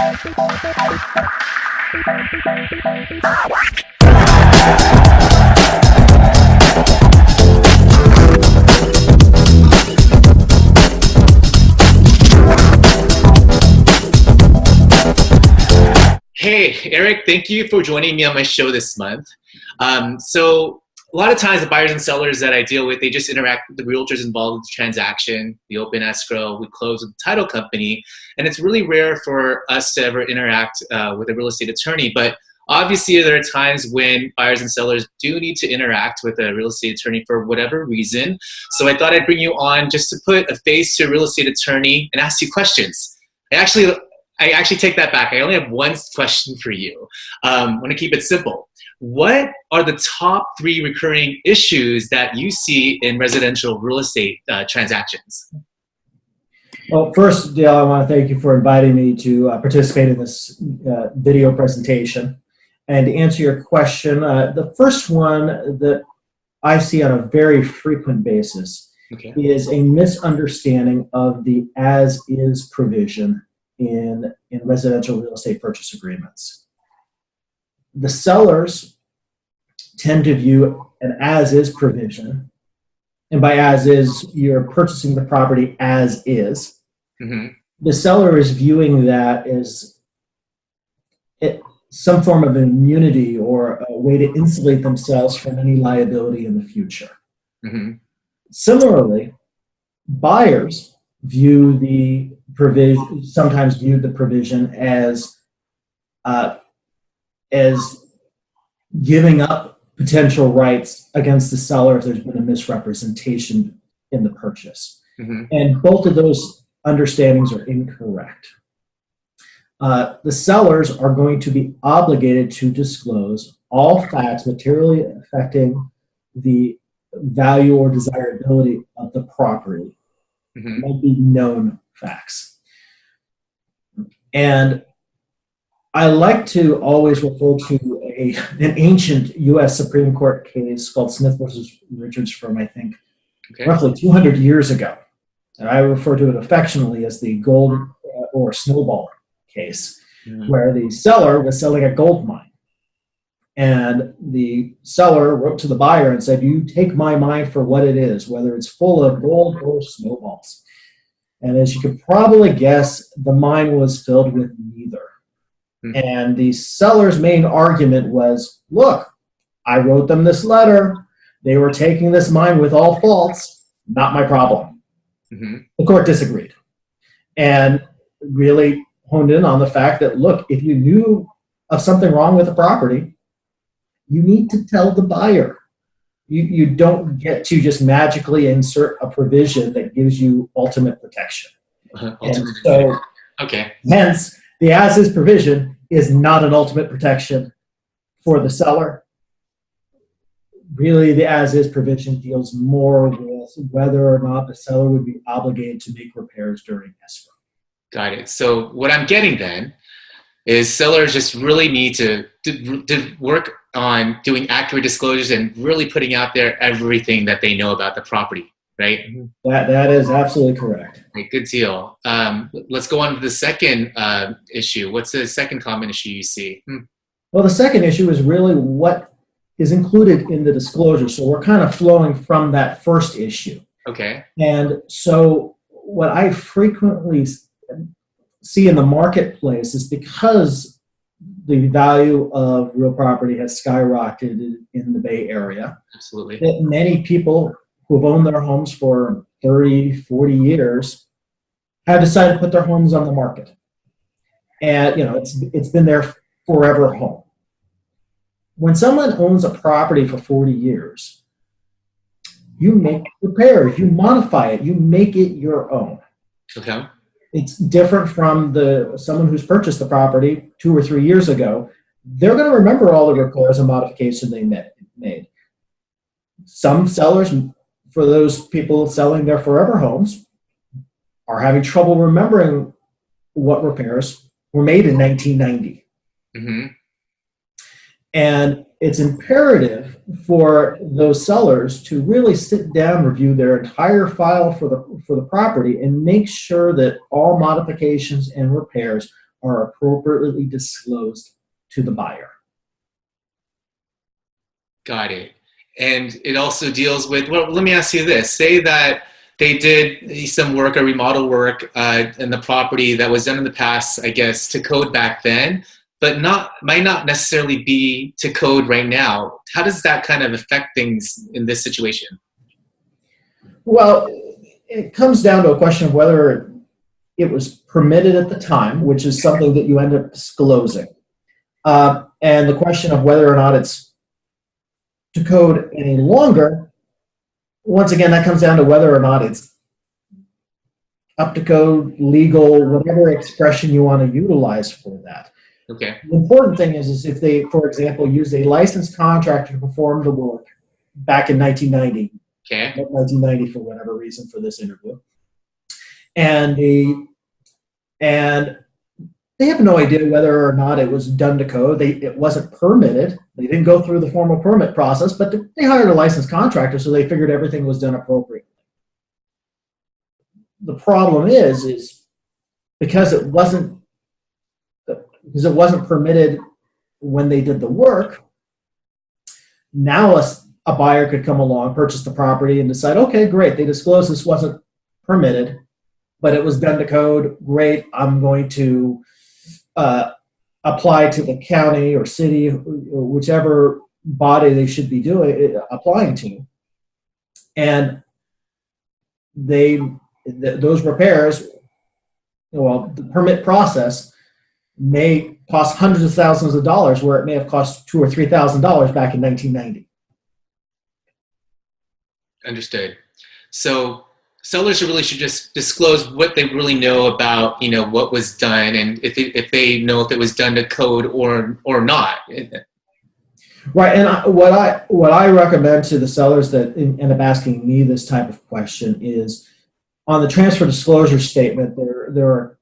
Hey, Eric, thank you for joining me on my show this month. So a lot of times the buyers and sellers that I deal with, they just interact with the realtors involved with the transaction, the open escrow, we close with the title company, and it's really rare for us to ever interact with a real estate attorney. But obviously there are times when buyers and sellers do need to interact with a real estate attorney for whatever reason. So I thought I'd bring you on just to put a face to a real estate attorney and ask you questions. I actually take that back. I only have one question for you. I want to keep it simple. What are the top 3 recurring issues that you see in residential real estate transactions? Well, first, Dale, I want to thank you for inviting me to participate in this video presentation. And to answer your question, the first one that I see on a very frequent basis is a misunderstanding of the as-is provision in residential real estate purchase agreements. The sellers tend to view an as-is provision, and by as-is, you're purchasing the property as is. Mm-hmm. The seller is viewing that as some form of immunity or a way to insulate themselves from any liability in the future. Mm-hmm. Similarly, buyers view the provision, sometimes view the provision as giving up potential rights against the seller if there's been a misrepresentation in the purchase. Mm-hmm. And both of those understandings are incorrect. The sellers are going to be obligated to disclose all facts materially affecting the value or desirability of the property. Mm-hmm. Might be known facts. And I like to always refer to an ancient U.S. Supreme Court case called Smith versus Richards from, I think, roughly 200 years ago. And I refer to it affectionately as the gold or snowball case, where the seller was selling a gold mine. And the seller wrote to the buyer and said, "You take my mine for what it is, whether it's full of gold or snowballs." And as you could probably guess, the mine was filled with neither. Mm-hmm. And the seller's main argument was, look, I wrote them this letter. They were taking this mine with all faults. Not my problem. Mm-hmm. The court disagreed and really honed in on the fact that, look, if you knew of something wrong with the property, you need to tell the buyer. You don't get to just magically insert a provision that gives you ultimate protection. And so, hence, the as-is provision is not an ultimate protection for the seller. Really, the as-is provision deals more with whether or not the seller would be obligated to make repairs during escrow. Got it. So what I'm getting then is sellers just really need to work on doing accurate disclosures and really putting out there everything that they know about the property, right? That is absolutely correct. Okay, good deal. Let's go on to the second issue. What's the second common issue you see? Well, the second issue is really what is included in the disclosure. So we're kind of flowing from that first issue. Okay. And so what I frequently see in the marketplace is because the value of real property has skyrocketed in the Bay Area. Absolutely. That many people who have owned their homes for 30, 40 years have decided to put their homes on the market. And, you know, it's been their forever home. When someone owns a property for 40 years, you make repairs, you modify it, you make it your own. Okay. It's different from someone who's purchased the property 2 or 3 years ago. They're going to remember all the repairs and modifications they made. Some sellers, for those people selling their forever homes, are having trouble remembering what repairs were made in 1990. Mm-hmm. And it's imperative for those sellers to really sit down, review their entire file for the property, and make sure that all modifications and repairs are appropriately disclosed to the buyer. Got it. And it also deals with, well, let me ask you this. Say that they did some work or remodel work in the property that was done in the past, I guess, to code back then, but might not necessarily be to code right now. How does that kind of affect things in this situation? Well, it comes down to a question of whether it was permitted at the time, which is something that you end up disclosing, and the question of whether or not it's to code any longer. Once again, that comes down to whether or not it's up to code, legal, whatever expression you want to utilize for that. Okay. The important thing is if they, for example, used a licensed contractor to perform the work back in 1990, okay. 1990 for whatever reason for this interview, and they have no idea whether or not it was done to code. It wasn't permitted. They didn't go through the formal permit process, but they hired a licensed contractor, so they figured everything was done appropriately. The problem is because it wasn't permitted when they did the work. Now a buyer could come along, purchase the property, and decide, okay, great, they disclosed this wasn't permitted, but it was done to code. Great, I'm going to apply to the county or city, or whichever body they should be applying to, and those repairs, well, the permit process may cost hundreds of thousands of dollars, where it may have cost $2,000 or $3,000 back in 1990. Understood. So sellers really should just disclose what they really know about, what was done, and if they know if it was done to code or not. Right, and what I recommend to the sellers that end up asking me this type of question is, on the transfer disclosure statement, there are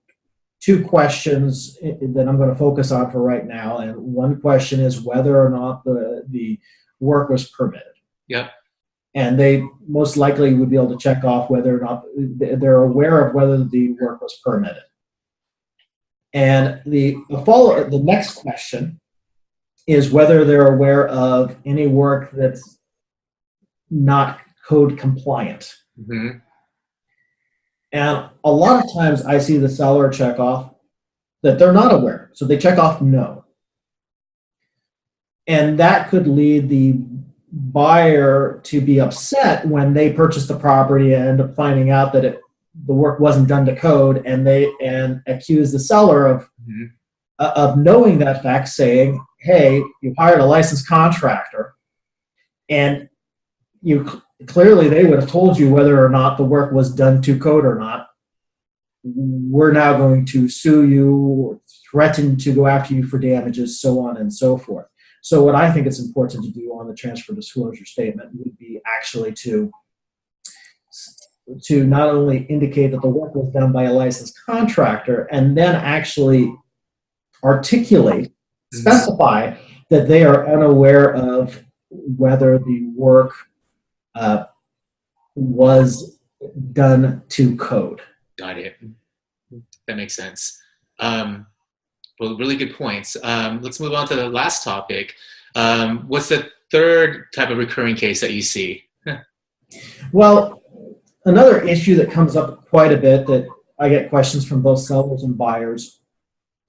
two questions that I'm going to focus on for right now, and one question is whether or not the work was permitted. Yep. And they most likely would be able to check off whether or not they're aware of whether the work was permitted. And the next question is whether they're aware of any work that's not code compliant. Mm-hmm. And a lot of times I see the seller check off that they're not aware. So they check off no. And that could lead the buyer to be upset when they purchase the property and end up finding out that the work wasn't done to code, and accuse the seller of knowing that fact, saying, hey, you hired a licensed contractor, and clearly they would have told you whether or not the work was done to code or not. We're now going to sue you or threaten to go after you for damages, so on and so forth. So what I think it's important to do on the transfer disclosure statement would be actually to not only indicate that the work was done by a licensed contractor, and then actually articulate, specify that they are unaware of whether the work was done to code. Got it. That makes sense. Well, really good points. Let's move on to the last topic. What's the third type of recurring case that you see? Well, another issue that comes up quite a bit that I get questions from both sellers and buyers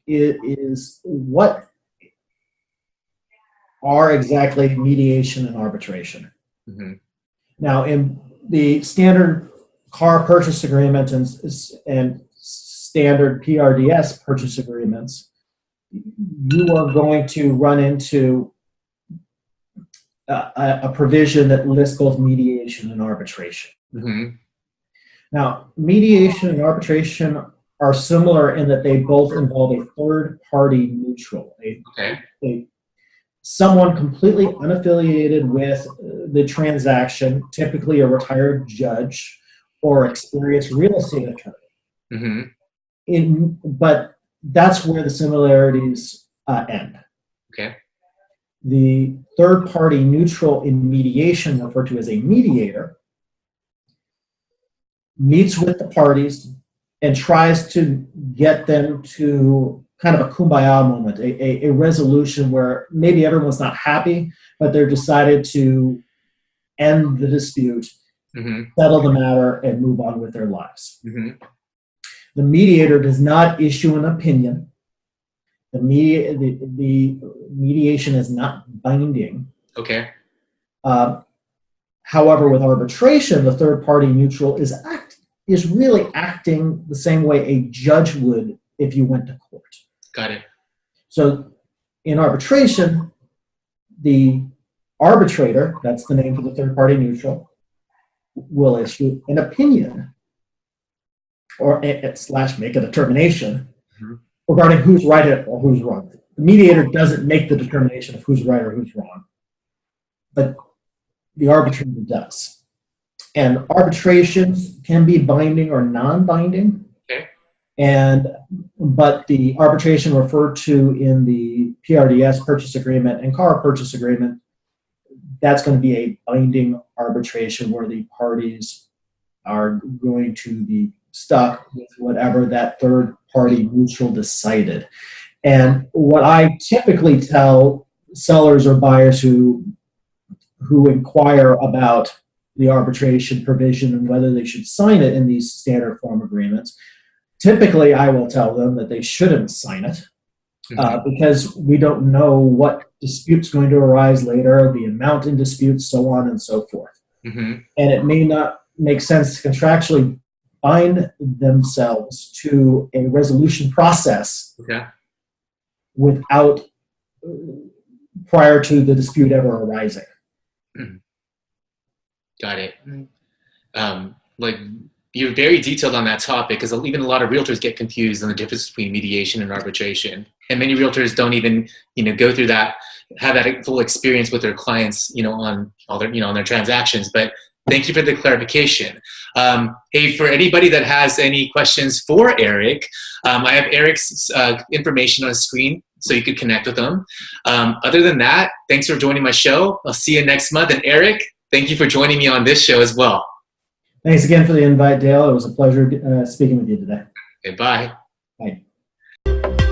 is what are exactly mediation and arbitration? Mm-hmm. Now, in the standard car purchase agreement and standard PRDS purchase agreements, you are going to run into a provision that lists both mediation and arbitration. Mm-hmm. Now, mediation and arbitration are similar in that they both involve a third-party neutral, someone completely unaffiliated with the transaction, typically a retired judge or experienced real estate attorney. Mm-hmm. But that's where the similarities end. Okay. The third-party neutral in mediation, referred to as a mediator, meets with the parties and tries to get them to kind of a kumbaya moment, a resolution where maybe everyone's not happy, but they're decided to end the dispute, settle the matter, and move on with their lives. The mediator does not issue an opinion. The mediation is not binding. Okay. However, with arbitration, the third party neutral is really acting the same way a judge would if you went to court. Got it. So in arbitration, the arbitrator, that's the name for the third party neutral, will issue an opinion or / make a determination regarding who's right or who's wrong. The mediator doesn't make the determination of who's right or who's wrong, but the arbitrator does. And arbitrations can be binding or non-binding. Okay. But the arbitration referred to in the PRDS purchase agreement and car purchase agreement, that's going to be a binding arbitration where the parties are going to be stuck with whatever that third party neutral decided. And what I typically tell sellers or buyers who inquire about the arbitration provision and whether they should sign it in these standard form agreements, typically I will tell them that they shouldn't sign it because we don't know what dispute's going to arise later, the amount in dispute, so on and so forth. And it may not make sense to contractually bind themselves to a resolution process without prior to the dispute ever arising. Got it. Like you're very detailed on that topic because even a lot of realtors get confused on the difference between mediation and arbitration, and many realtors don't even go through that, have that full experience with their clients on all their on their transactions. But thank you for the clarification. Hey, for anybody that has any questions for Eric, I have Eric's information on the screen so you could connect with him. Other than that, thanks for joining my show. I'll see you next month. And Eric, thank you for joining me on this show as well. Thanks again for the invite, Dale. It was a pleasure speaking with you today. Okay, bye. Bye.